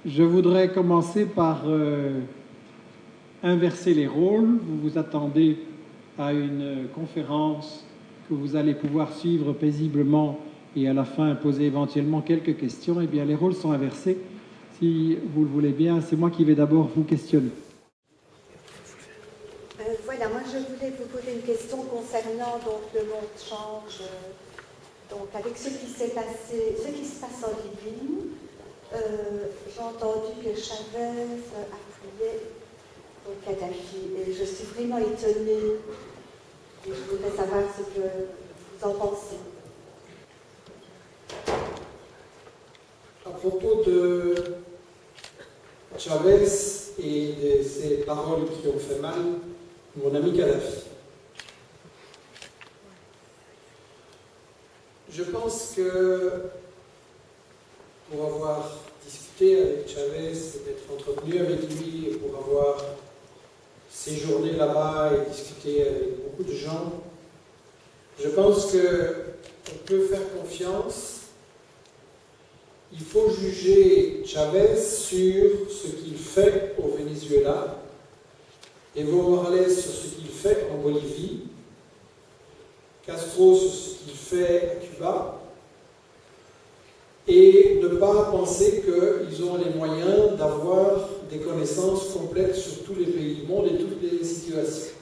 Je voudrais commencer par inverser les rôles. Vous vous attendez à une conférence que vous allez pouvoir suivre paisiblement et à la fin poser éventuellement quelques questions. Eh bien, les rôles sont inversés. Si vous le voulez bien, c'est moi qui vais d'abord vous questionner. Voilà, moi je voulais vous poser une question concernant donc, le monde change, donc avec ce qui s'est passé, ce qui se passe en Libye. J'ai entendu que Chavez appuyait donc Kadhafi et je suis vraiment étonnée et je voudrais savoir ce que vous en pensez. À propos de Chavez et de ses paroles qui ont fait mal, mon ami Kadhafi. Je pense que pour avoir discuté avec Chavez et d'être entretenu avec lui et pour avoir séjourné là-bas et discuté avec beaucoup de gens, je pense qu'on peut faire confiance. Il faut juger Chavez sur ce qu'il fait au Venezuela, Evo Morales sur ce qu'il fait en Bolivie, Castro sur ce qu'il fait à Cuba, et ne pas penser qu'ils ont les moyens d'avoir des connaissances complètes sur tous les pays du monde et toutes les situations.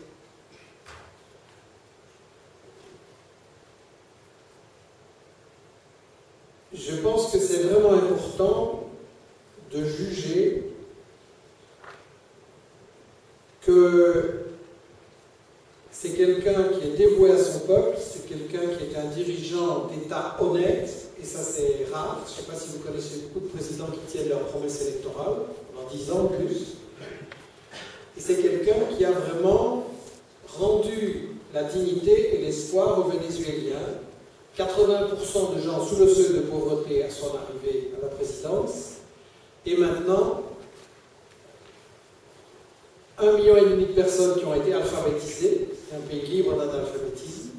Je pense que c'est vraiment important de juger que c'est quelqu'un qui est dévoué à son peuple, c'est quelqu'un qui est un dirigeant d'État honnête, et ça c'est rare. Je ne sais pas si vous connaissez beaucoup de présidents qui tiennent leurs promesses électorales, pendant 10 ans plus. Et c'est quelqu'un qui a vraiment rendu la dignité et l'espoir aux Vénézuéliens. 80% de gens sous le seuil de pauvreté à son arrivée à la présidence, et maintenant 1,5 million de personnes qui ont été alphabétisées, un pays libre d'analphabétisme.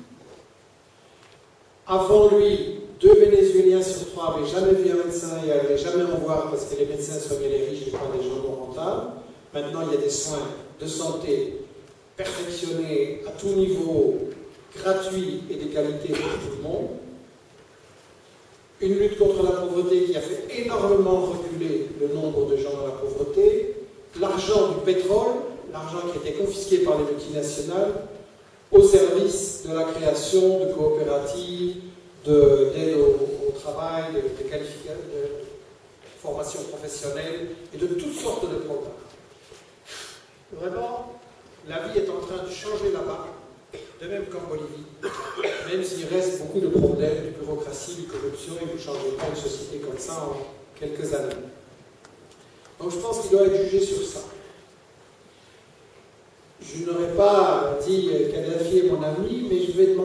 Avant lui, 2 Vénézuéliens sur 3 n'avaient jamais vu un médecin et n'allaient jamais en voir parce que les médecins soignaient les riches et pas les gens non rentables. Maintenant, il y a des soins de santé perfectionnés à tout niveau, gratuits et de qualité pour tout le monde. Une lutte contre la pauvreté qui a fait énormément reculer le nombre de gens dans la pauvreté. L'argent du pétrole, l'argent qui était confisqué par les multinationales, au service de la création de coopératives, d'aide au travail, de formation professionnelle et de toutes sortes de programmes. Vraiment, la vie est en train de changer là-bas, de même qu'en Bolivie, même s'il reste beaucoup de problèmes de bureaucratie, de corruption, et vous ne changez pas une société comme ça en quelques années. Donc je pense qu'il doit être jugé sur ça. Je n'aurais pas dit Kadhafi est mon ami, mais je vais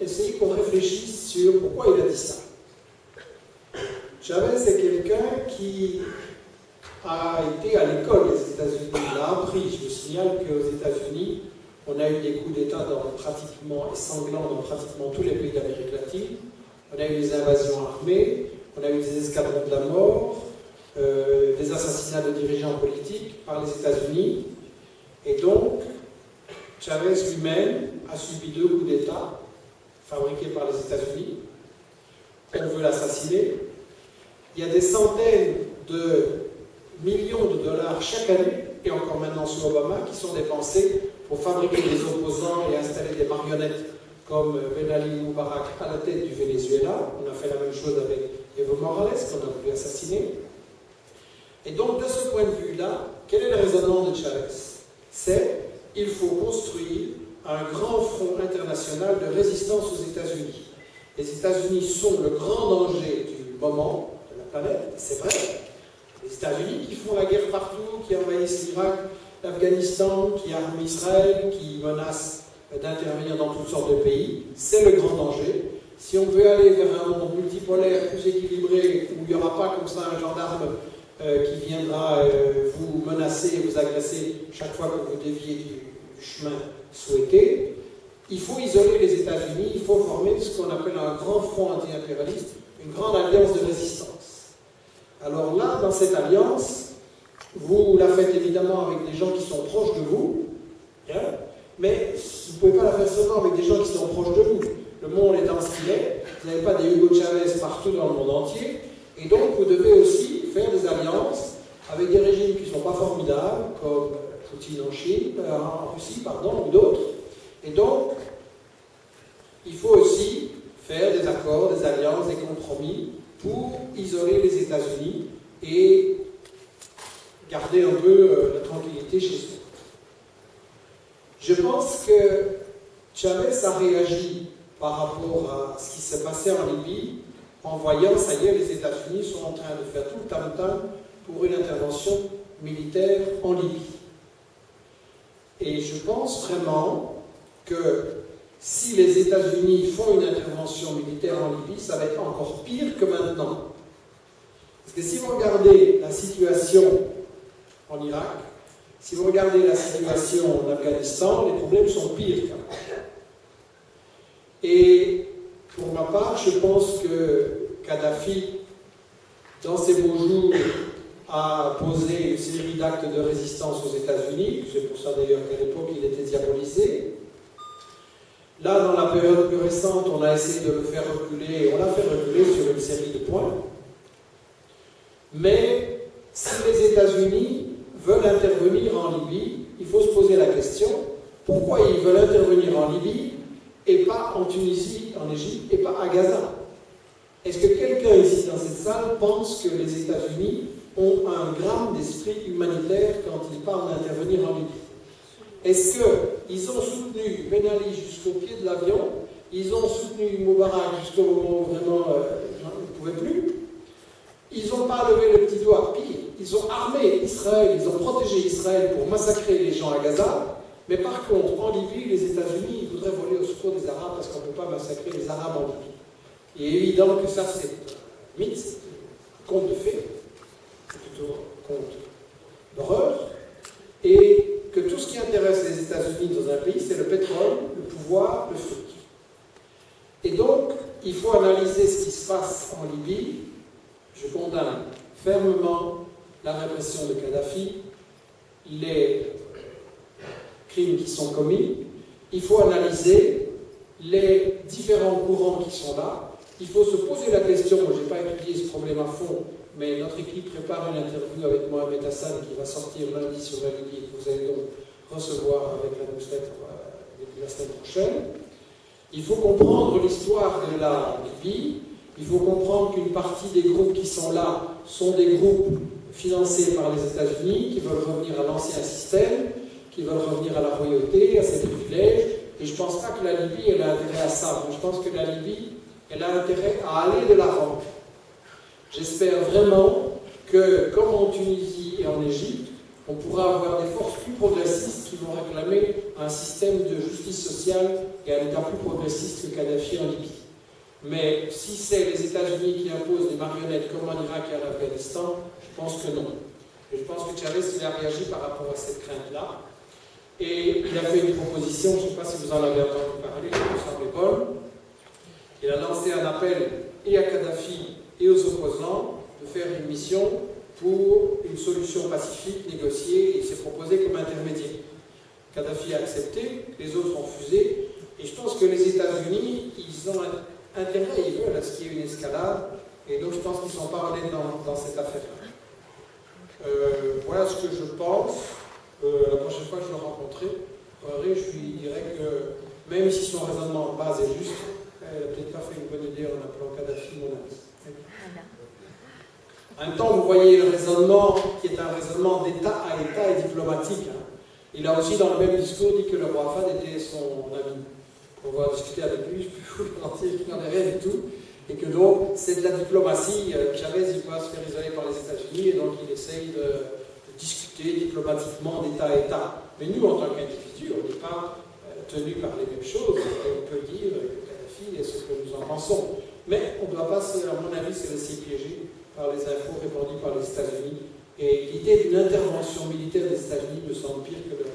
essayer qu'on réfléchisse sur pourquoi il a dit ça. Chavez, c'est quelqu'un qui a été à l'école des États-Unis, il a appris. Je vous signale qu'aux États-Unis, on a eu des coups d'État et sanglants dans pratiquement tous les pays d'Amérique latine. On a eu des invasions armées, on a eu des escadrons de la mort, des assassinats de dirigeants politiques par les États-Unis. Et donc, Chavez lui-même a subi 2 coups d'État fabriqués par les États-Unis. On veut l'assassiner. Il y a des centaines de millions de dollars chaque année, et encore maintenant sous Obama, qui sont dépensés pour fabriquer des opposants et installer des marionnettes comme Ben Ali Moubarak à la tête du Venezuela. On a fait la même chose avec Evo Morales, qu'on a voulu assassiner. Et donc, de ce point de vue-là, quel est le raisonnement de Chavez? C'est il faut construire un grand front international de résistance aux États-Unis. Les États-Unis sont le grand danger du moment de la planète, c'est vrai. Les États-Unis qui font la guerre partout, qui envahissent l'Irak, l'Afghanistan, qui arment Israël, qui menacent d'intervenir dans toutes sortes de pays, c'est le grand danger. Si on veut aller vers un monde multipolaire, plus équilibré, où il n'y aura pas comme ça un gendarme qui viendra vous menacer, vous agresser chaque fois que vous déviez du chemin souhaité, il faut isoler les États-Unis, il faut former ce qu'on appelle un grand front anti-impérialiste, une grande alliance de résistance. Alors là, dans cette alliance, vous la faites évidemment avec des gens qui sont proches de vous, hein, mais vous ne pouvez pas la faire seulement avec des gens qui sont proches de vous. Le monde étant ce qu'il est, vous n'avez pas des Hugo Chavez partout dans le monde entier, et donc vous devez aussi faire des alliances avec des régimes qui ne sont pas formidables, comme Poutine en Chine, en Russie, pardon, ou d'autres. Et donc, il faut aussi faire des accords, des alliances, des compromis pour isoler les États-Unis et garder un peu la tranquillité chez eux. Je pense que Chavez a réagi par rapport à ce qui s'est passé en Libye en voyant, ça y est, les États-Unis sont en train de faire tout le tam-tam pour une intervention militaire en Libye. Et je pense vraiment que si les États-Unis font une intervention militaire en Libye, ça va être encore pire que maintenant. Parce que si vous regardez la situation en Irak, si vous regardez la situation en Afghanistan, les problèmes sont pires quand même. Et pour ma part, je pense que Kadhafi, dans ses beaux jours, a posé une série d'actes de résistance aux États-Unis. C'est pour ça d'ailleurs qu'à l'époque, il était diabolisé. Là, dans la période plus récente, on a essayé de le faire reculer, on l'a fait reculer sur une série de points. Mais si les États-Unis veulent intervenir en Libye, il faut se poser la question, pourquoi ils veulent intervenir en Libye et pas en Tunisie, en Égypte, et pas à Gaza? Est-ce que quelqu'un ici dans cette salle pense que les États-Unis ont un gramme d'esprit humanitaire quand ils parlent d'intervenir en Libye? Est-ce qu'ils ont soutenu Ben Ali jusqu'au pied de l'avion? Ils ont soutenu Moubarak jusqu'au moment où vraiment ils ne pouvaient plus? Ils n'ont pas levé le petit doigt. Pire, ils ont armé Israël, ils ont protégé Israël pour massacrer les gens à Gaza. Mais par contre, en Libye, les États-Unis, ils voudraient voler au secours des Arabes parce qu'on ne peut pas massacrer les Arabes en Libye. Il est évident que ça, c'est un mythe, c'est un conte de fées, c'est plutôt un conte d'horreur, et que tout ce qui intéresse les États-Unis dans un pays, c'est le pétrole, le pouvoir, le fric. Et donc, il faut analyser ce qui se passe en Libye. Je condamne fermement la répression de Kadhafi, les crimes qui sont commis. Il faut analyser les différents courants qui sont là. Il faut se poser la question, je n'ai pas étudié ce problème à fond, mais notre équipe prépare une interview avec Mohamed Hassan qui va sortir lundi sur la Libye, que vous allez donc recevoir avec la newsletter depuis la semaine prochaine. Il faut comprendre l'histoire de la Libye. Il faut comprendre qu'une partie des groupes qui sont là sont des groupes financés par les États-Unis, qui veulent revenir à l'ancien système, qui veulent revenir à la royauté, à ses privilèges. Et je ne pense pas que la Libye elle a intérêt à ça. Moi, je pense que la Libye elle a intérêt à aller de l'avant. J'espère vraiment que, comme en Tunisie et en Égypte, on pourra avoir des forces plus progressistes qui vont réclamer un système de justice sociale et un État plus progressiste que Kadhafi en Libye. Mais si c'est les États-Unis qui imposent des marionnettes comme en Irak et en Afghanistan, je pense que non. Et je pense que Chavez il a réagi par rapport à cette crainte-là. Et il a fait une proposition, je ne sais pas si vous en avez entendu parler, il me semble bonne. Il a lancé un appel et à Kadhafi et aux opposants de faire une mission pour une solution pacifique, négociée, et il s'est proposé comme intermédiaire. Kadhafi a accepté, les autres ont refusé, et je pense que les États-Unis, ils ont intérêt, ils veulent à ce qu'il y ait une escalade, et donc je pense qu'ils sont pas honnêtes dans cette affaire-là. Voilà ce que je pense. La prochaine fois que je le rencontrerai, je lui dirai que même si son raisonnement de base est juste, elle n'a peut-être pas fait une bonne idée en appelant Kadhafi mon ami. En même temps, vous voyez le raisonnement qui est un raisonnement d'État à État et diplomatique. Il a aussi dans le même discours dit que le roi Fahd était son ami. On va discuter avec lui, je peux vous garantir qu'il n'en est rien du tout. Et que donc, c'est de la diplomatie. Chavez, il va se faire isoler par les États-Unis et donc il essaye de discuter diplomatiquement d'État à État. Mais nous, en tant qu'individus, on n'est pas tenus par les mêmes choses. Et on peut dire que Kadhafi est ce que nous en pensons. Mais on ne doit pas, à mon avis, se laisser piéger par les infos répandues par les États-Unis. Et l'idée d'une intervention militaire des États-Unis me semble pire que le